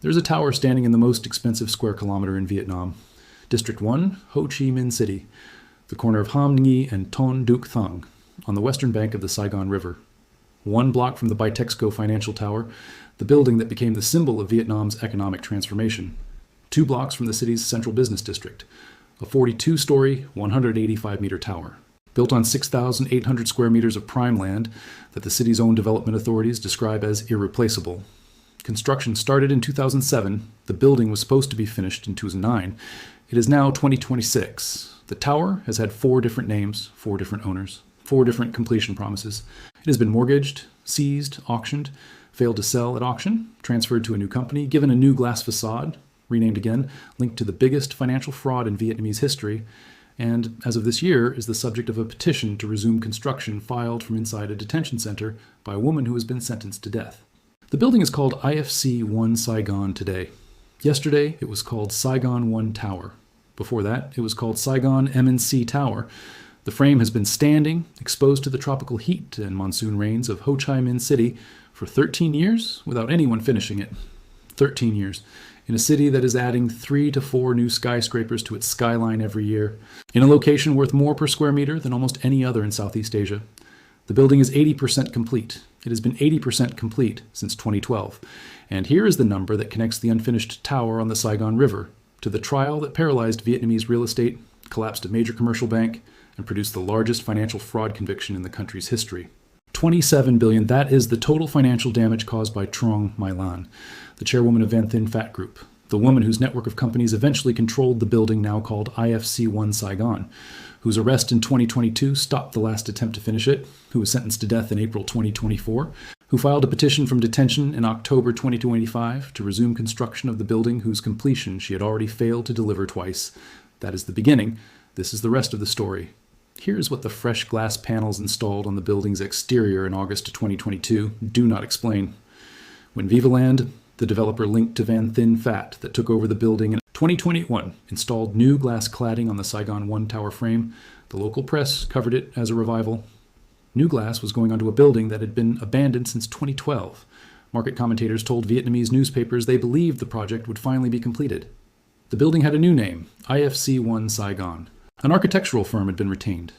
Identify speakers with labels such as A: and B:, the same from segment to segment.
A: There's a tower standing in the most expensive square kilometer in Vietnam. District 1, Ho Chi Minh City, the corner of Ham Nhi and Ton Duc Thang, on the western bank of the Saigon River. 1 block from the Bitexco Financial Tower, the building that became the symbol of Vietnam's economic transformation. 2 blocks from the city's central business district, a 42-story, 185-meter tower. Built on 6,800 square meters of prime land that the city's own development authorities describe as irreplaceable. Construction started in 2007. The building was supposed to be finished in 2009. It is now 2026. The tower has had 4 different names, 4 different owners, 4 different completion promises. It has been mortgaged, seized, auctioned, failed to sell at auction, transferred to a new company, given a new glass facade, renamed again, linked to the biggest financial fraud in Vietnamese history, and, as of this year, is the subject of a petition to resume construction filed from inside a detention center by a woman who has been sentenced to death. The building is called IFC 1 Saigon today. Yesterday, it was called Saigon 1 Tower. Before that, it was called Saigon M&C Tower. The frame has been standing, exposed to the tropical heat and monsoon rains of Ho Chi Minh City for 13 years without anyone finishing it. 13 years. In a city that is adding 3 to 4 new skyscrapers to its skyline every year. In a location worth more per square meter than almost any other in Southeast Asia. The building is 80% complete. It has been 80% complete since 2012. And here is the number that connects the unfinished tower on the Saigon River to the trial that paralyzed Vietnamese real estate, collapsed a major commercial bank, and produced the largest financial fraud conviction in the country's history. 27 billion, that is the total financial damage caused by Truong My Lan, the chairwoman of Van Thinh Phat Group, the woman whose network of companies eventually controlled the building now called IFC 1 Saigon, whose arrest in 2022 stopped the last attempt to finish it, who was sentenced to death in April 2024, who filed a petition from detention in October 2025 to resume construction of the building whose completion she had already failed to deliver twice. That is the beginning. This is the rest of the story. Here's what the fresh glass panels installed on the building's exterior in August 2022 do not explain. When Vivaland, the developer linked to Van Thinh Phat that took over the building in 2021, installed new glass cladding on the Saigon 1 tower frame, the local press covered it as a revival. New glass was going onto a building that had been abandoned since 2012. Market commentators told Vietnamese newspapers they believed the project would finally be completed. The building had a new name, IFC 1 Saigon. An architectural firm had been retained.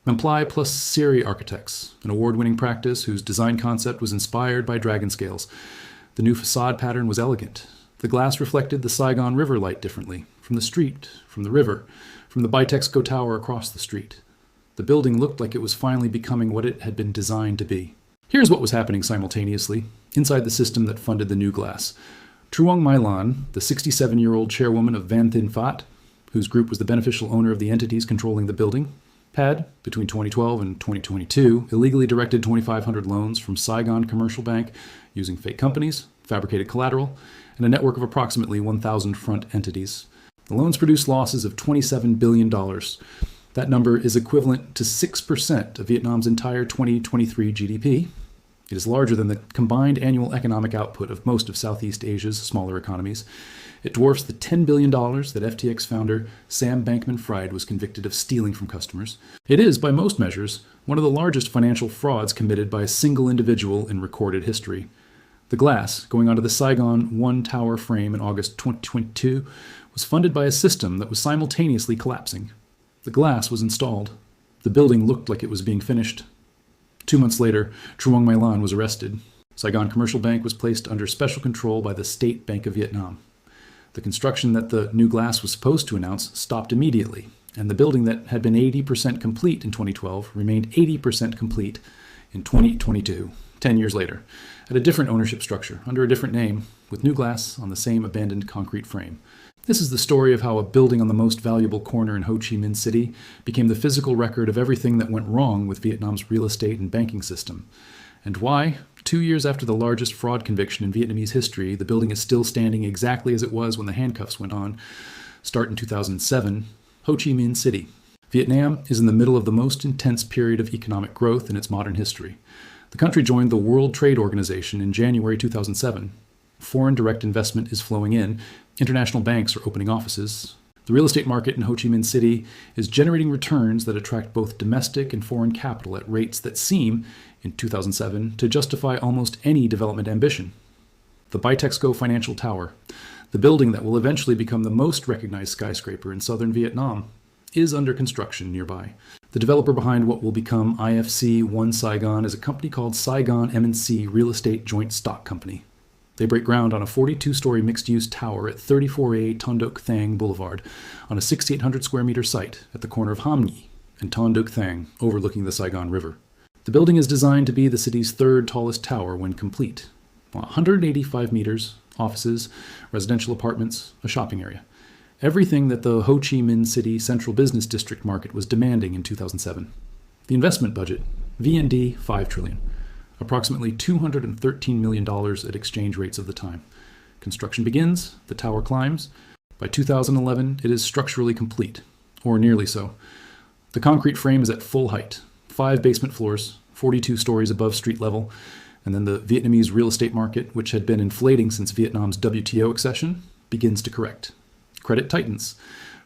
A: Mamply plus Siri Architects, an award-winning practice whose design concept was inspired by dragon scales. The new facade pattern was elegant. The glass reflected the Saigon River light differently, from the street, from the river, from the Bitexco Tower across the street. The building looked like it was finally becoming what it had been designed to be. Here's what was happening simultaneously, inside the system that funded the new glass. Truong My Lan, the 67-year-old chairwoman of Van Thinh Phat, whose group was the beneficial owner of the entities controlling the building, had, between 2012 and 2022, illegally directed 2,500 loans from Saigon Commercial Bank using fake companies, fabricated collateral, and a network of approximately 1,000 front entities. The loans produced losses of $27 billion. That number is equivalent to 6% of Vietnam's entire 2023 GDP. It is larger than the combined annual economic output of most of Southeast Asia's smaller economies. It dwarfs the $10 billion that FTX founder Sam Bankman-Fried was convicted of stealing from customers. It is, by most measures, one of the largest financial frauds committed by a single individual in recorded history. The glass, going onto the Saigon 1 tower frame in August 2022, was funded by a system that was simultaneously collapsing. The glass was installed. The building looked like it was being finished. 2 months later, Truong My Lan was arrested. Saigon Commercial Bank was placed under special control by the State Bank of Vietnam. The construction that the new glass was supposed to announce stopped immediately, and the building that had been 80% complete in 2012 remained 80% complete in 2022, 10 years later, at a different ownership structure, under a different name, with new glass on the same abandoned concrete frame. This is the story of how a building on the most valuable corner in Ho Chi Minh City became the physical record of everything that went wrong with Vietnam's real estate and banking system, and why, 2 years after the largest fraud conviction in Vietnamese history, the building is still standing exactly as it was when the handcuffs went on. Start in 2007, Ho Chi Minh City. Vietnam is in the middle of the most intense period of economic growth in its modern history. The country joined the World Trade Organization in January 2007. Foreign direct investment is flowing in. International banks are opening offices. The real estate market in Ho Chi Minh City is generating returns that attract both domestic and foreign capital at rates that seem, in 2007, to justify almost any development ambition. the Bitexco Financial Tower, the building that will eventually become the most recognized skyscraper in southern Vietnam, is under construction nearby. The developer behind what will become IFC One Saigon is a company called Saigon M&C Real Estate Joint Stock Company. They break ground on a 42-story mixed-use tower at 34A Ton Duc Thang Boulevard on a 6,800 square meter site at the corner of Ham Nhi and Ton Duc Thang, overlooking the Saigon River. The building is designed to be the city's third tallest tower when complete. 185 meters, offices, residential apartments, a shopping area. Everything that the Ho Chi Minh City Central Business District market was demanding in 2007. The investment budget, VND 5 trillion. Approximately $213 million at exchange rates of the time. Construction begins, the tower climbs. By 2011, it is structurally complete, or nearly so. The concrete frame is at full height, 5 basement floors, 42 stories above street level, and then the Vietnamese real estate market, which had been inflating since Vietnam's WTO accession, begins to correct. Credit tightens.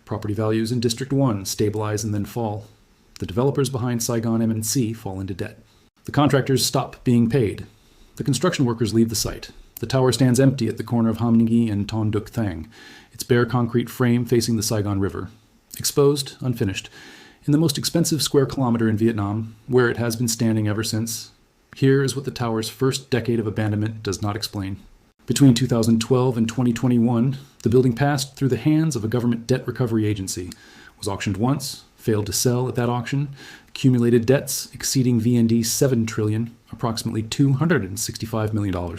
A: Property values in District 1 stabilize and then fall. The developers behind Saigon M&C fall into debt. The contractors stop being paid. The construction workers leave the site. The tower stands empty at the corner of Ham Nhi and Ton Duc Thang, its bare concrete frame facing the Saigon River. Exposed, unfinished, in the most expensive square kilometer in Vietnam, where it has been standing ever since. Here is what the tower's first decade of abandonment does not explain. Between 2012 and 2021, the building passed through the hands of a government debt recovery agency, was auctioned once, failed to sell at that auction, accumulated debts exceeding VND 7 trillion, approximately $265 million,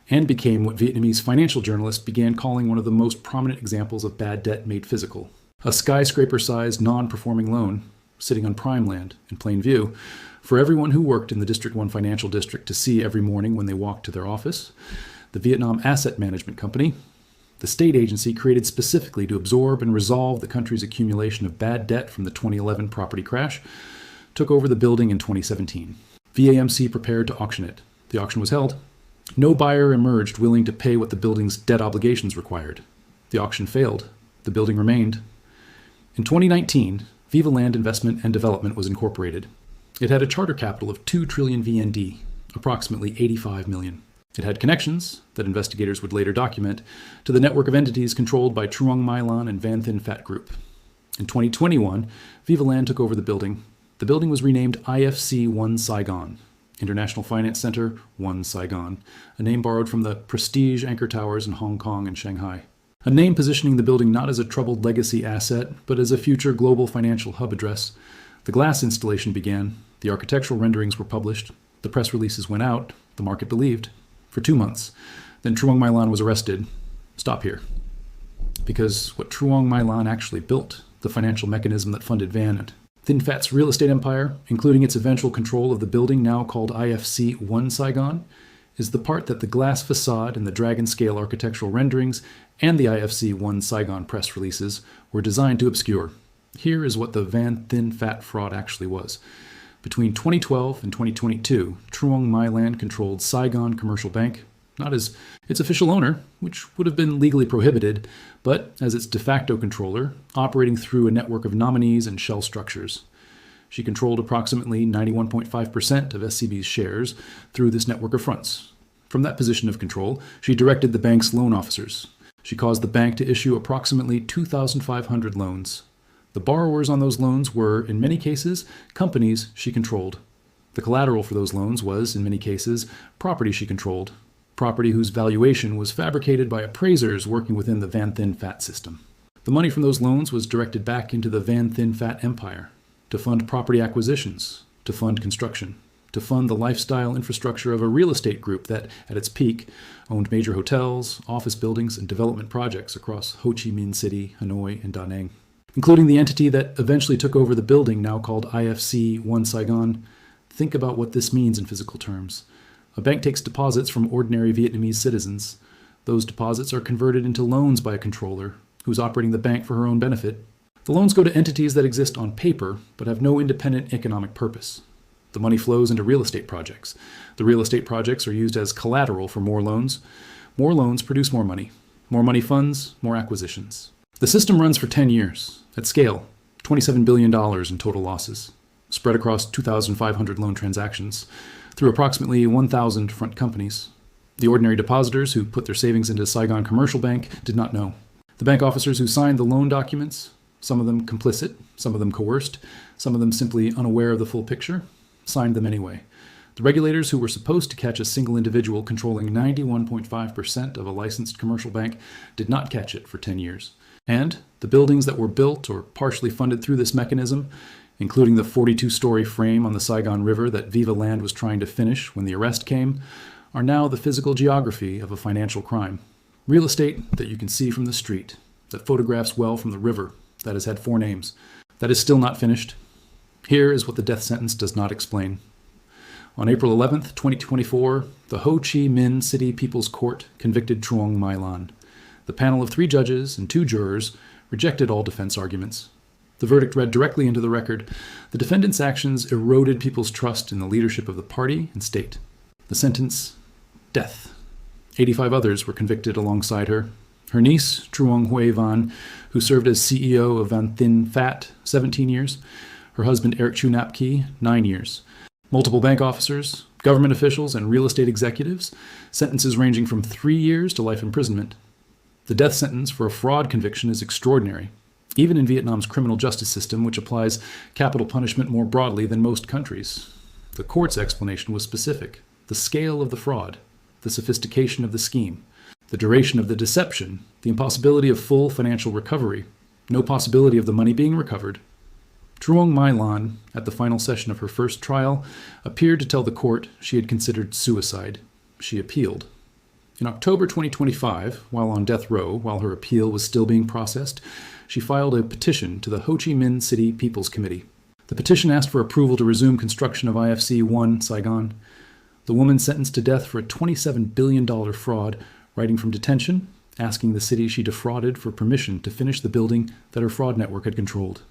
A: and became what Vietnamese financial journalists began calling one of the most prominent examples of bad debt made physical. A skyscraper-sized, non-performing loan, sitting on prime land, in plain view, for everyone who worked in the District 1 financial district to see every morning when they walked to their office. The Vietnam Asset Management Company, the state agency created specifically to absorb and resolve the country's accumulation of bad debt from the 2011 property crash, took over the building in 2017. VAMC prepared to auction it. The auction was held. No buyer emerged willing to pay what the building's debt obligations required. The auction failed. The building remained. In 2019, Viva Land Investment and Development was incorporated. It had a charter capital of 2 trillion VND, approximately 85 million. It had connections, that investigators would later document, to the network of entities controlled by Truong My Lan and Van Thinh Phat Group. In 2021, Viva Land took over the building. The building was renamed IFC One Saigon, International Finance Center One Saigon, a name borrowed from the prestige anchor towers in Hong Kong and Shanghai. A name positioning the building not as a troubled legacy asset, but as a future global financial hub address. The glass installation began. The architectural renderings were published. The press releases went out. The market believed. For 2 months. Then Truong My Lan was arrested. Stop here. Because what Truong My Lan actually built, the financial mechanism that funded Van Thinh Phat's real estate empire, including its eventual control of the building now called IFC One Saigon, is the part that the glass facade and the dragon-scale architectural renderings and the IFC One Saigon press releases were designed to obscure. Here is what the Van Thinh Phat fraud actually was. Between 2012 and 2022, Truong My Lan controlled Saigon Commercial Bank, not as its official owner, which would have been legally prohibited, but as its de facto controller, operating through a network of nominees and shell structures. She controlled approximately 91.5% of SCB's shares through this network of fronts. From that position of control, she directed the bank's loan officers. She caused the bank to issue approximately 2,500 loans. The borrowers on those loans were, in many cases, companies she controlled. The collateral for those loans was, in many cases, property she controlled, property whose valuation was fabricated by appraisers working within the Van Thinh Phat system. The money from those loans was directed back into the Van Thinh Phat empire, to fund property acquisitions, to fund construction, to fund the lifestyle infrastructure of a real estate group that, at its peak, owned major hotels, office buildings, and development projects across Ho Chi Minh City, Hanoi, and Da Nang. Including the entity that eventually took over the building now called IFC One Saigon. Think about what this means in physical terms. A bank takes deposits from ordinary Vietnamese citizens. Those deposits are converted into loans by a controller, who's operating the bank for her own benefit. The loans go to entities that exist on paper, but have no independent economic purpose. The money flows into real estate projects. The real estate projects are used as collateral for more loans. More loans produce more money. More money funds more acquisitions. The system runs for 10 years, at scale, $27 billion in total losses, spread across 2,500 loan transactions, through approximately 1,000 front companies. The ordinary depositors who put their savings into Saigon Commercial Bank did not know. The bank officers who signed the loan documents, some of them complicit, some of them coerced, some of them simply unaware of the full picture, signed them anyway. The regulators who were supposed to catch a single individual controlling 91.5% of a licensed commercial bank did not catch it for 10 years. And the buildings that were built or partially funded through this mechanism, including the 42-story frame on the Saigon River that Viva Land was trying to finish when the arrest came, are now the physical geography of a financial crime. Real estate that you can see from the street, that photographs well from the river, that has had 4 names, that is still not finished. Here is what the death sentence does not explain. On April 11th, 2024, the Ho Chi Minh City People's Court convicted Truong My Lan. The panel of 3 judges and 2 jurors rejected all defense arguments. The verdict read directly into the record. The defendant's actions eroded people's trust in the leadership of the party and state. The sentence, death. 85 others were convicted alongside her. Her niece, Truong Hue Van, who served as CEO of Van Thin Phat, 17 years. Her husband, Eric Chu Nap Ki, 9 years. Multiple bank officers, government officials, and real estate executives, sentences ranging from 3 years to life imprisonment. The death sentence for a fraud conviction is extraordinary, even in Vietnam's criminal justice system, which applies capital punishment more broadly than most countries. The court's explanation was specific. The scale of the fraud, the sophistication of the scheme, the duration of the deception, the impossibility of full financial recovery, no possibility of the money being recovered. Truong My Lan, at the final session of her first trial, appeared to tell the court she had considered suicide. She appealed. In October 2025, while on death row, while her appeal was still being processed, she filed a petition to the Ho Chi Minh City People's Committee. The petition asked for approval to resume construction of IFC-1 Saigon. The woman sentenced to death for a $27 billion fraud, writing from detention, asking the city she defrauded for permission to finish the building that her fraud network had controlled.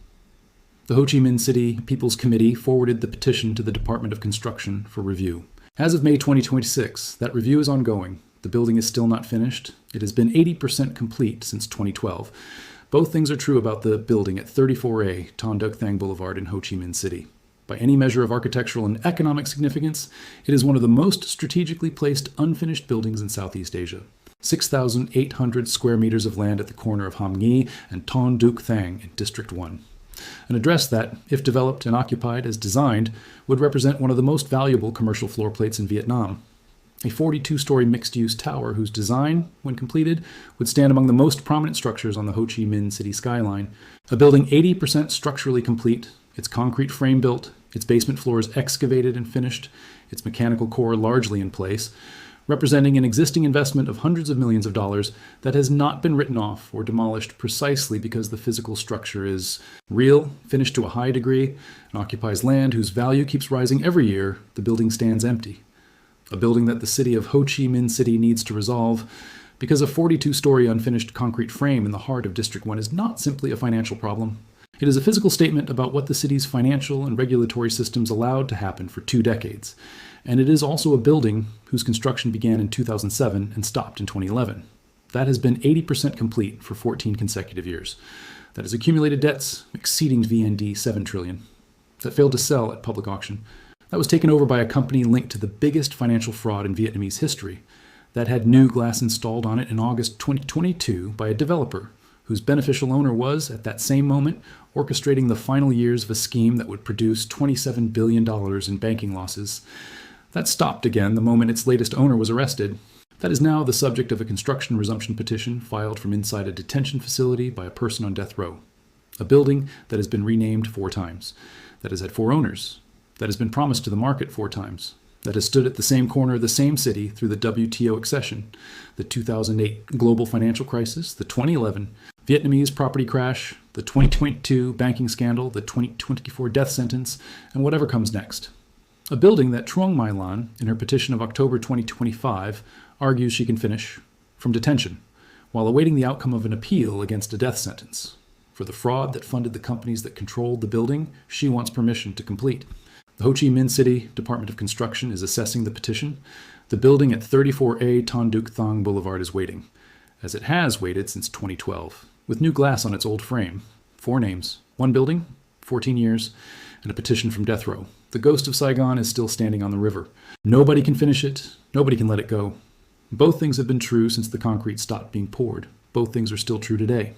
A: The Ho Chi Minh City People's Committee forwarded the petition to the Department of Construction for review. As of May 2026, that review is ongoing. The building is still not finished. It has been 80% complete since 2012. Both things are true about the building at 34A Ton Duc Thang Boulevard in Ho Chi Minh City. By any measure of architectural and economic significance, it is one of the most strategically placed unfinished buildings in Southeast Asia. 6,800 square meters of land at the corner of Ham Nhi and Ton Duc Thang in District 1. An address that, if developed and occupied as designed, would represent one of the most valuable commercial floor plates in Vietnam. A 42-story mixed-use tower whose design, when completed, would stand among the most prominent structures on the Ho Chi Minh City skyline. A building 80% structurally complete, its concrete frame built, its basement floors excavated and finished, its mechanical core largely in place, representing an existing investment of hundreds of millions of dollars that has not been written off or demolished precisely because the physical structure is real, finished to a high degree, and occupies land whose value keeps rising every year. The building stands empty. A building that the city of Ho Chi Minh City needs to resolve, because a 42-story unfinished concrete frame in the heart of District 1 is not simply a financial problem. It is a physical statement about what the city's financial and regulatory systems allowed to happen for 2 decades. And it is also a building whose construction began in 2007 and stopped in 2011. That has been 80% complete for 14 consecutive years. That has accumulated debts exceeding VND 7 trillion. That failed to sell at public auction. That was taken over by a company linked to the biggest financial fraud in Vietnamese history. That had new glass installed on it in August 2022 by a developer whose beneficial owner was, at that same moment, orchestrating the final years of a scheme that would produce $27 billion in banking losses. That stopped again the moment its latest owner was arrested. That is now the subject of a construction resumption petition filed from inside a detention facility by a person on death row. A building that has been renamed 4 times. That has had 4 owners. That has been promised to the market 4 times. That has stood at the same corner of the same city through the WTO accession, the 2008 global financial crisis, the 2011 Vietnamese property crash, the 2022 banking scandal, the 2024 death sentence, and whatever comes next. A building that Truong My Lan, in her petition of October 2025, argues she can finish from detention, while awaiting the outcome of an appeal against a death sentence. For the fraud that funded the companies that controlled the building, she wants permission to complete. The Ho Chi Minh City Department of Construction is assessing the petition. The building at 34A Ton Duc Thang Boulevard is waiting, as it has waited since 2012, with new glass on its old frame. 4 names, 1 building, 14 years, and a petition from death row. The ghost of Saigon is still standing on the river. Nobody can finish it. Nobody can let it go. Both things have been true since the concrete stopped being poured. Both things are still true today.